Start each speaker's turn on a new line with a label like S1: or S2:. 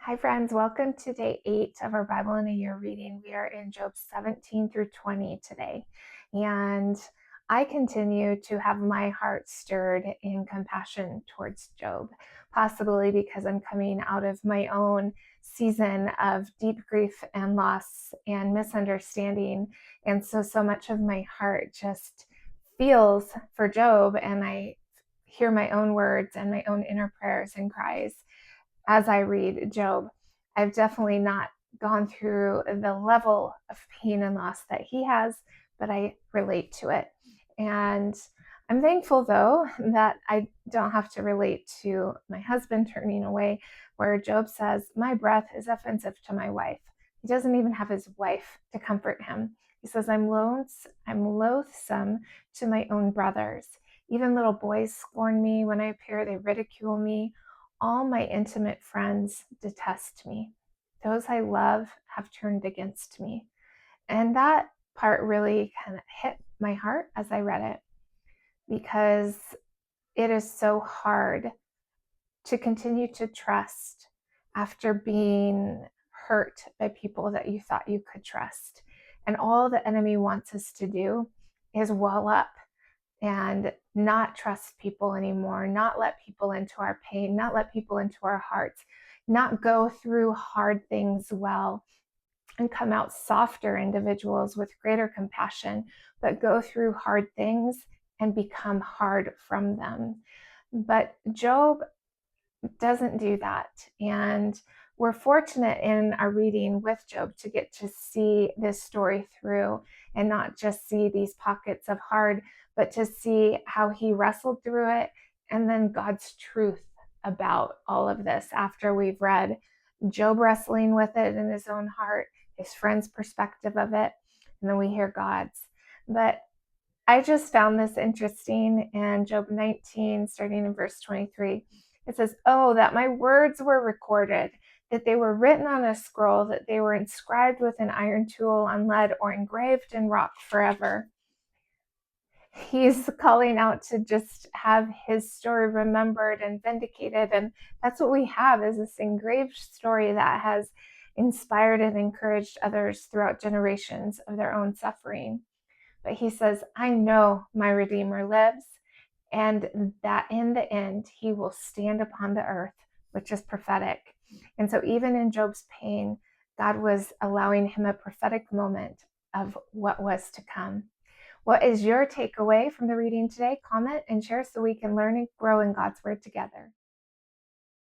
S1: Hi, friends. Welcome to day 8 of our Bible in a Year reading. We are in Job 17 through 20 today. And I continue to have my heart stirred in compassion towards Job, possibly because I'm coming out of my own season of deep grief and loss and misunderstanding. And so much of my heart just feels for Job, and I hear my own words and my own inner prayers and cries as I read Job. I've definitely not gone through the level of pain and loss that he has, but I relate to it. And I'm thankful, though, that I don't have to relate to my husband turning away, where Job says, "My breath is offensive to my wife." He doesn't even have his wife to comfort him. He says, I'm loathsome to my own brothers. Even little boys scorn me. When I appear, they ridicule me. All my intimate friends detest me. Those I love have turned against me. And that part really kind of hit my heart as I read it, because it is so hard to continue to trust after being hurt by people that you thought you could trust. And all the enemy wants us to do is wall up and not trust people anymore, not let people into our pain, not let people into our hearts, not go through hard things well and come out softer individuals with greater compassion, but go through hard things and become hard from them. But Job doesn't do that. And we're fortunate in our reading with Job to get to see this story through and not just see these pockets of hard, but to see how he wrestled through it and then God's truth about all of this after we've read Job wrestling with it in his own heart, his friend's perspective of it, and then we hear God's. But I just found this interesting in Job 19, starting in verse 23. It says, "Oh, that my words were recorded, that they were written on a scroll, that they were inscribed with an iron tool on lead or engraved in rock forever." He's calling out to just have his story remembered and vindicated. And that's what we have, is this engraved story that has inspired and encouraged others throughout generations of their own suffering. But he says, I know my Redeemer lives, and that in the end, he will stand upon the earth, which is prophetic. And so, even in Job's pain, God was allowing him a prophetic moment of what was to come. What is your takeaway from the reading today? Comment and share so we can learn and grow in God's word together.